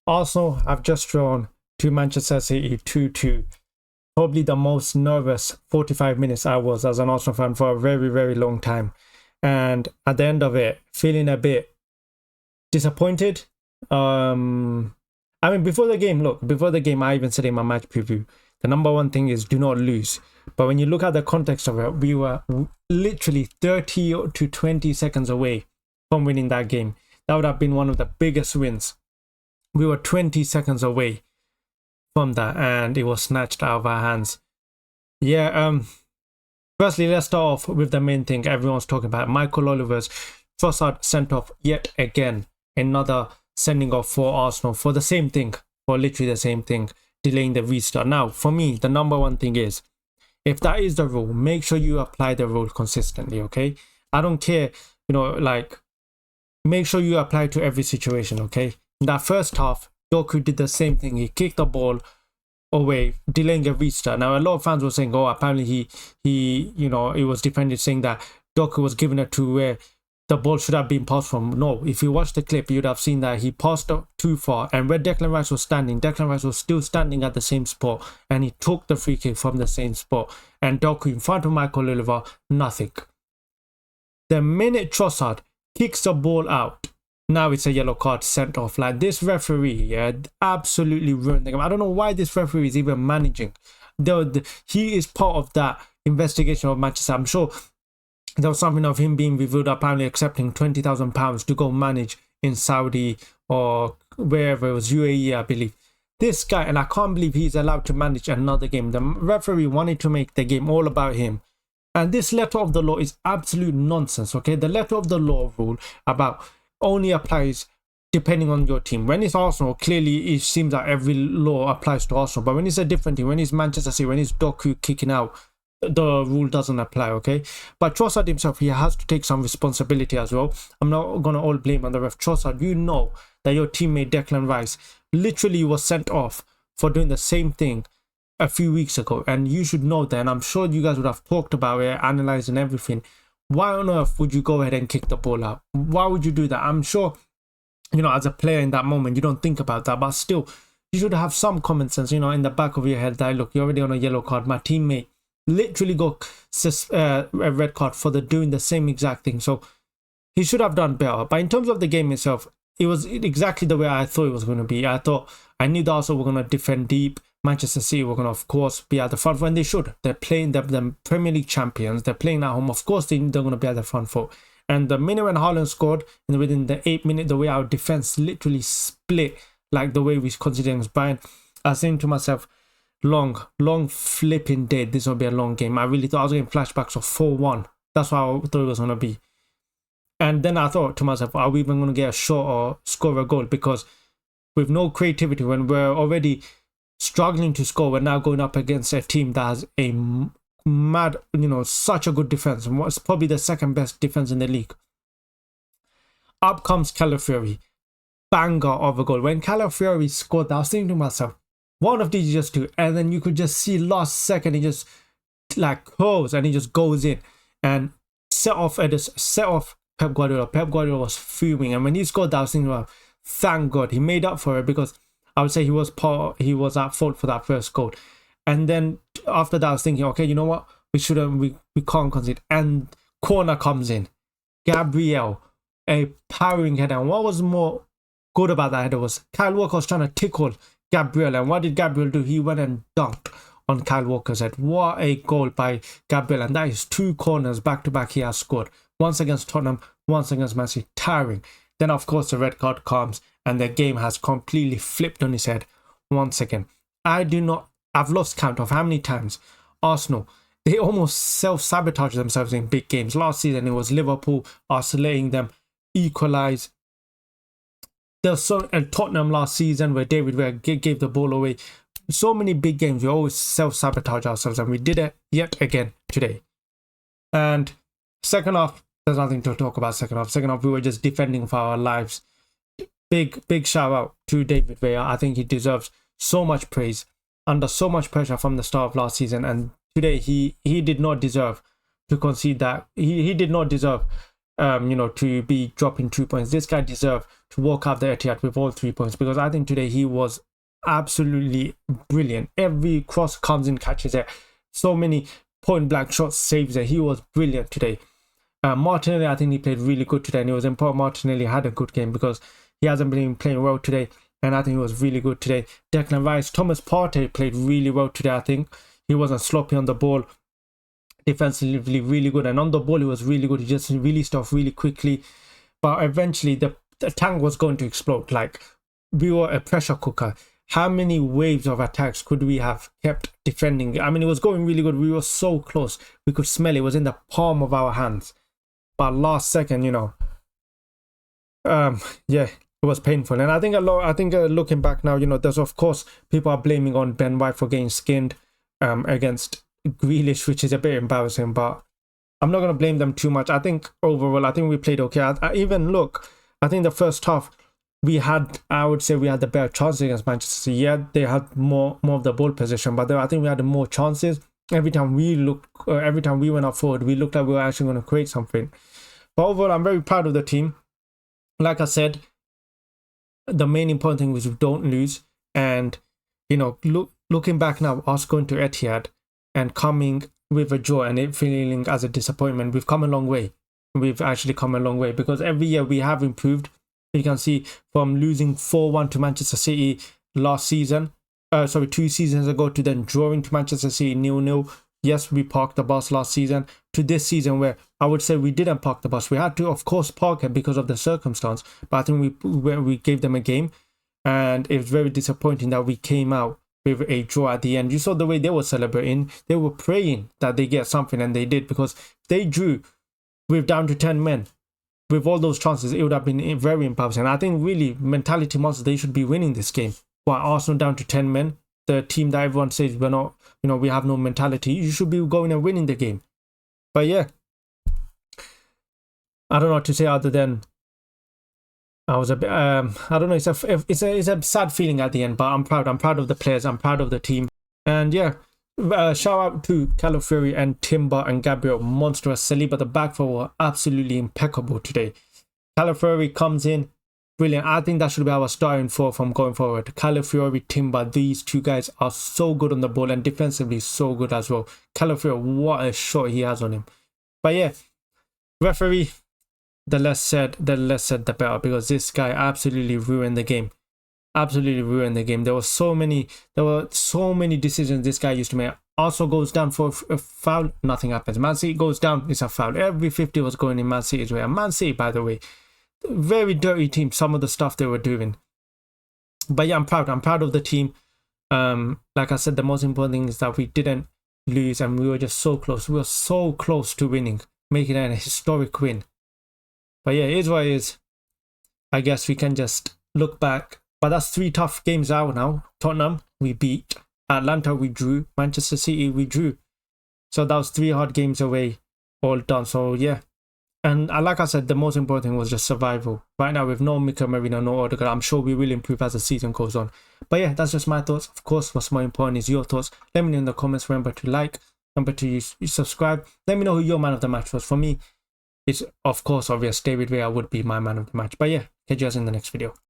Arsenal have just drawn to Manchester City 2-2. Probably the most nervous 45 minutes I was as an Arsenal fan for a very, very long time. And at the end of it, feeling a bit disappointed. I mean, before the game, I even said in my match preview, the number one thing is do not lose. But when you look at the context of it, we were literally 30 to 20 seconds away from winning that game. That would have been one of the biggest wins. We were 20 seconds away from that, and it was snatched out of our hands. Yeah, firstly, let's start off with the main thing everyone's talking about. Michael Oliver's Trossard sent off yet again. Another sending off for Arsenal for the same thing, for literally the same thing, delaying the restart. Now, for me, the number one thing is, if that is the rule, make sure you apply the rule consistently, okay? I don't care, make sure you apply to every situation, okay? In that first half, Doku did the same thing. He kicked the ball away, delaying a restart. Now, a lot of fans were saying, oh, apparently he was defended, saying that Doku was giving it to where the ball should have been passed from. No, if you watch the clip, you'd have seen that he passed too far, and where Declan Rice was still standing at the same spot, and he took the free kick from the same spot. And Doku in front of Michael Oliver, nothing. The minute Trossard kicks the ball out, now it's a yellow card sent off. Like, this referee, absolutely ruined the game. I don't know why this referee is even managing. He is part of that investigation of Manchester. I'm sure there was something of him being reviewed, apparently accepting £20,000 to go manage in Saudi or wherever it was, UAE, I believe. This guy, and I can't believe he's allowed to manage another game. The referee wanted to make the game all about him. And this letter of the law is absolute nonsense, okay? The letter of the law rule about only applies depending on your team. When it's Arsenal, clearly it seems that every law applies to Arsenal. But when it's a different team, when it's Manchester City, when it's Doku kicking out, the rule doesn't apply, okay? But Trossard himself, he has to take some responsibility as well. I'm not going to all blame on the ref. Trossard, you know that your teammate Declan Rice literally was sent off for doing the same thing a few weeks ago, and you should know that, and I'm sure you guys would have talked about it, analyzing everything. Why on earth would you go ahead and kick the ball out? Why would you do that? I'm sure, as a player in that moment, you don't think about that, but still, you should have some common sense, in the back of your head that, look, you're already on a yellow card. My teammate literally got a red card for doing the same exact thing. So he should have done better. But in terms of the game itself, it was exactly the way I thought it was going to be. I knew that Arsenal were going to defend deep. Manchester City were going to, of course, be at the front when they should. They're playing the Premier League champions. They're playing at home. Of course, they're going to be at the front foot. And the minute when Haaland scored, and within the 8 minutes, the way our defense literally split, like the way we considered against Bayern, I was saying to myself, long flipping dead. This will be a long game. I really thought I was getting flashbacks of 4-1. That's what I thought it was going to be. And then I thought to myself, are we even going to get a shot or score a goal? Because with no creativity, when we're already struggling to score, we're now going up against a team that has a mad, such a good defense. And what's probably the second best defense in the league. Up comes Calafiori. Banger of a goal. When Calafiori scored, I was thinking to myself, one of these just do, and then you could just see last second he just curls and he just goes in and set off Pep Guardiola. Pep Guardiola was fuming, and when he scored that, I was thinking, well, thank God he made up for it, because I would say he was at fault for that first goal. And then after that, I was thinking, okay, you know what, we can't concede. And corner comes in, Gabriel, a powering header. And what was more good about that header was Kyle Walker was trying to tickle Gabriel, and what did Gabriel do? He went and dunked on Kyle Walker's head. What a goal by Gabriel, and that is 2 corners back to back he has scored. Once against Tottenham, once against Man City. Tiring. Then of course the red card comes, and the game has completely flipped on his head once again. I've lost count of how many times Arsenal, they almost self-sabotage themselves in big games. Last season it was Liverpool, us letting them equalise. There's Tottenham last season where David Ware gave the ball away. So many big games, we always self-sabotage ourselves, and we did it yet again today. And second half, there's nothing to talk about. Second half, we were just defending for our lives. Big shout out to David Ware. I think he deserves so much praise under so much pressure from the start of last season, and today he did not deserve to concede that. He did not deserve to be dropping 2 points. This guy deserved to walk out the Etihad with all 3 points, because I think today he was absolutely brilliant. Every cross comes in, catches it. So many point blank shots, saves it. He was brilliant today. Martinelli, I think he played really good today, and it was important Martinelli had a good game because he hasn't been playing well today, and I think he was really good today. Declan Rice, Thomas Partey played really well today. I think he wasn't sloppy on the ball, defensively really good, and on the ball he was really good. He just released off really quickly, but eventually the tank was going to explode. Like, we were a pressure cooker. How many waves of attacks could we have kept defending? I mean, it was going really good. We were so close. We could smell it. It was in the palm of our hands. But last second, yeah, it was painful. And I think looking back now, there's, of course, people are blaming on Ben White for getting skinned against Grealish, which is a bit embarrassing. But I'm not going to blame them too much. I think overall, I think we played okay. I think the first half, I would say we had the better chances against Manchester City. Yeah, they had more of the ball position, but I think we had more chances. Every time we went up forward, we looked like we were actually going to create something. But overall, I'm very proud of the team. Like I said, the main important thing was we don't lose. And, looking back now, us going to Etihad and coming with a draw and it feeling as a disappointment, we've come a long way. We've actually come a long way, because every year we have improved. You can see from losing 4-1 to Manchester City last season, 2 seasons ago, to then drawing to Manchester City 0-0. Yes, we parked the bus last season, to this season where I would say we didn't park the bus. We had to, of course, park it because of the circumstance, but I think we gave them a game, and it was very disappointing that we came out with a draw at the end. You saw the way they were celebrating. They were praying that they get something, and they did, because if they drew with down to 10 men, with all those chances, it would have been very embarrassing. I think really, mentality monsters, they should be winning this game. While Arsenal down to 10 men, the team that everyone says we're not, we have no mentality, you should be going and winning the game. But yeah, I don't know what to say other than I was a bit, I don't know, it's a sad feeling at the end, but I'm proud of the players, I'm proud of the team. And yeah, shout out to Calafiori and Timber and Gabriel, monstrous. Saliba, the back four were absolutely impeccable today. Calafiori comes in, brilliant. I think that should be our starting four from going forward. Calafiori, Timber, these two guys are so good on the ball, and defensively so good as well. Calafiori, what a shot he has on him. But yeah, referee, the less said the better, because this guy absolutely ruined the game. Absolutely ruined the game. There were so many decisions this guy used to make. Also goes down for a foul, nothing happens. Man City goes down, it's a foul. Every 50 was going in Man City's way. And Man City, by the way, very dirty team, some of the stuff they were doing. But yeah, I'm proud of the team. Like I said, the most important thing is that we didn't lose, and we were just so close. We were so close to winning, making it a historic win. But yeah, it is what it is. I guess we can just look back. But that's 3 tough games out now. Tottenham, we beat. Atlanta, we drew. Manchester City, we drew. So that was 3 hard games away, all done. So yeah. And like I said, the most important thing was just survival. Right now, with no Mikel Merino, no Odegaard, I'm sure we will improve as the season goes on. But yeah, that's just my thoughts. Of course, what's more important is your thoughts. Let me know in the comments. Remember to like. Remember to subscribe. Let me know who your man of the match was. For me, it's, of course, obvious. David Villa would be my man of the match. But yeah, catch you guys in the next video.